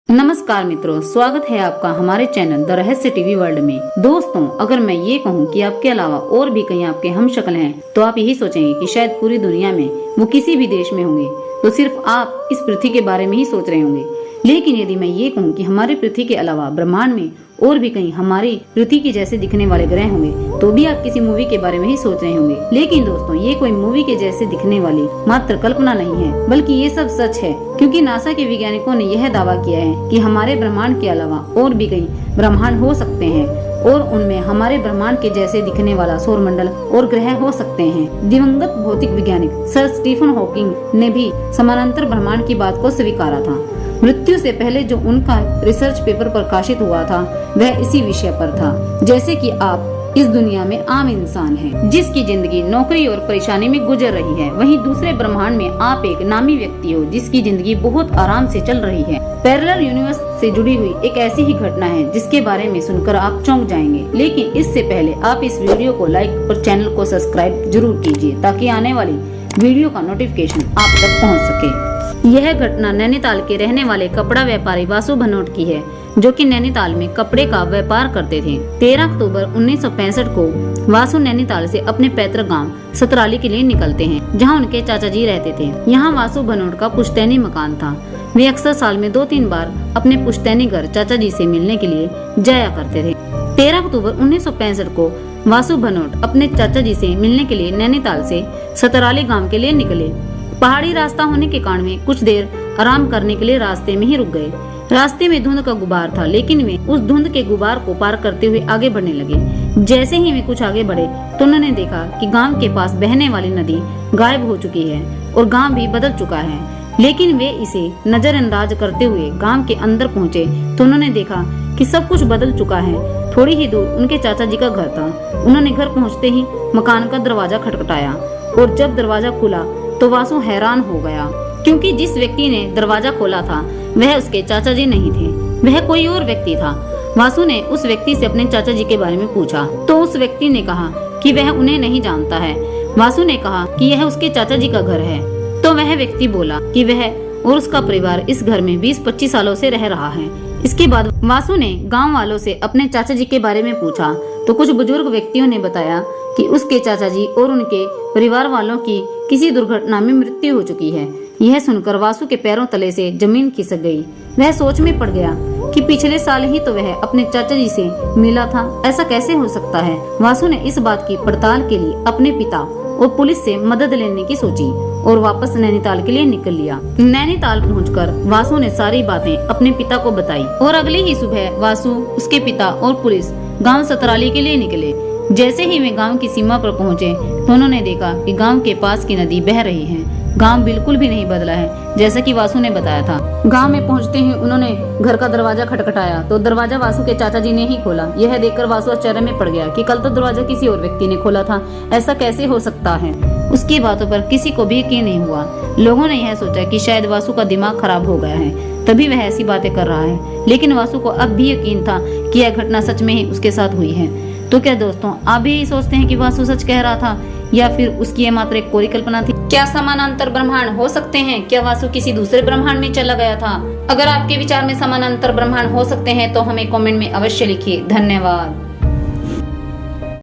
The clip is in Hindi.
नमस्कार मित्रों, स्वागत है आपका हमारे चैनल द रहस्य टीवी वर्ल्ड में। दोस्तों, अगर मैं ये कहूँ कि आपके अलावा और भी कहीं आपके हमशक्ल हैं, तो आप यही सोचेंगे कि शायद पूरी दुनिया में वो किसी भी देश में होंगे, तो सिर्फ आप इस पृथ्वी के बारे में ही सोच रहे होंगे। लेकिन यदि मैं ये कहूँ कि हमारी पृथ्वी के अलावा ब्रह्मांड में और भी कहीं हमारी पृथ्वी के जैसे दिखने वाले ग्रह होंगे, तो भी आप किसी मूवी के बारे में ही सोच रहे होंगे। लेकिन दोस्तों, ये कोई मूवी के जैसे दिखने वाली मात्र कल्पना नहीं है, बल्कि ये सब सच है। क्योंकि नासा के वैज्ञानिकों ने यह दावा किया है कि हमारे ब्रह्मांड के अलावा और भी कई ब्रह्मांड हो सकते हैं और उनमें हमारे ब्रह्मांड के जैसे दिखने वाला सौरमंडल और ग्रह हो सकते हैं। दिवंगत भौतिक वैज्ञानिक सर स्टीफन हॉकिंग ने भी समानांतर ब्रह्मांड की बात को स्वीकारा था। मृत्यु से पहले जो उनका रिसर्च पेपर प्रकाशित हुआ था, वह इसी विषय पर था। जैसे कि आप इस दुनिया में आम इंसान हैं, जिसकी जिंदगी नौकरी और परेशानी में गुजर रही है, वहीं दूसरे ब्रह्मांड में आप एक नामी व्यक्ति हो जिसकी जिंदगी बहुत आराम से चल रही है। पैरेलल यूनिवर्स से जुड़ी हुई एक ऐसी ही घटना है जिसके बारे में सुनकर आप चौंक जाएंगे। लेकिन इससे पहले आप इस वीडियो को लाइक और चैनल को सब्सक्राइब जरूर कीजिए, ताकि आने वाली वीडियो का नोटिफिकेशन आप तक पहुँच सके। यह घटना नैनीताल के रहने वाले कपड़ा व्यापारी वासु भनोट की है, जो कि नैनीताल में कपड़े का व्यापार करते थे। 13 अक्टूबर 1965 को वासु नैनीताल से अपने पैतृक गांव सतराली के लिए निकलते हैं, जहां उनके चाचा जी रहते थे। यहां वासु भनोट का पुश्तैनी मकान था। वे अक्सर साल में 2-3 बार अपने पुश्तैनी घर चाचा जी से मिलने के लिए जाया करते थे। 13 अक्टूबर 1965 को वासु भनोट अपने चाचा जी से मिलने के लिए नैनीताल से सतराली गाँव के लिए निकले। पहाड़ी रास्ता होने के कारण वे कुछ देर आराम करने के लिए रास्ते में ही रुक गए। रास्ते में धुंध का गुबार था, लेकिन वे उस धुंध के गुबार को पार करते हुए आगे बढ़ने लगे। जैसे ही वे कुछ आगे बढ़े तो उन्होंने देखा कि गांव के पास बहने वाली नदी गायब हो चुकी है और गांव भी बदल चुका है। लेकिन वे इसे नजरअंदाज करते हुए गांव के अंदर पहुंचे तो उन्होंने देखा कि सब कुछ बदल चुका है। थोड़ी ही दूर उनके चाचा जी का घर था। उन्होंने घर पहुँचते ही मकान का दरवाजा खटखटाया और जब दरवाजा खुला तो वासु हैरान हो गया, क्योंकि जिस व्यक्ति ने दरवाजा खोला था वह उसके चाचा जी नहीं थे, वह कोई और व्यक्ति था। वासु ने उस व्यक्ति से अपने चाचा जी के बारे में पूछा तो उस व्यक्ति ने कहा कि वह उन्हें नहीं जानता है। वासु ने कहा कि यह उसके चाचा जी का घर है, तो वह व्यक्ति बोला कि वह और उसका परिवार इस घर में 20-25 सालों से रह रहा है। इसके बाद वासु ने गाँव वालों से अपने चाचा जी के बारे में पूछा तो कुछ बुजुर्ग व्यक्तियों ने बताया कि उसके चाचा जी और उनके परिवार वालों की किसी दुर्घटना में मृत्यु हो चुकी है। यह सुनकर वासु के पैरों तले से जमीन खिसक गई। वह सोच में पड़ गया कि पिछले साल ही तो वह अपने चाचा जी से मिला था, ऐसा कैसे हो सकता है। वासु ने इस बात की पड़ताल के लिए अपने पिता और पुलिस से मदद लेने की सोची और वापस नैनीताल के लिए निकल लिया। नैनीताल पहुंचकर वासु ने सारी बातें अपने पिता को बताई और अगली ही सुबह वासु, उसके पिता और पुलिस गांव सतराली के लिए निकले। जैसे ही वे गांव की सीमा पर पहुंचे तो उन्होंने देखा कि गांव के पास की नदी बह रही है। गांव बिल्कुल भी नहीं बदला है, जैसा कि वासु ने बताया था। गांव में पहुंचते ही उन्होंने घर का दरवाजा खटखटाया तो दरवाजा वासु के चाचा जी ने ही खोला। यह देखकर वासु आश्चर्य में पड़ गया कि कल तो दरवाजा किसी और व्यक्ति ने खोला था, ऐसा कैसे हो सकता है। उसकी बातों पर किसी को भी यकीन नहीं हुआ। लोगों ने यह सोचा कि शायद वासु का दिमाग खराब हो गया है, तभी वह ऐसी बातें कर रहा है। लेकिन वासु को अब भी यकीन था कि यह घटना सच में ही उसके साथ हुई है। तो क्या दोस्तों, आप भी यही सोचते हैं कि वासु सच कह रहा था, या फिर उसकी यह मात्र एक कोरी कल्पना थी? क्या समानांतर ब्रह्मांड हो सकते हैं? क्या वासु किसी दूसरे ब्रह्मांड में चला गया था? अगर आपके विचार में समानांतर ब्रह्मांड हो सकते हैं तो हमें कमेंट में अवश्य लिखिए। धन्यवाद।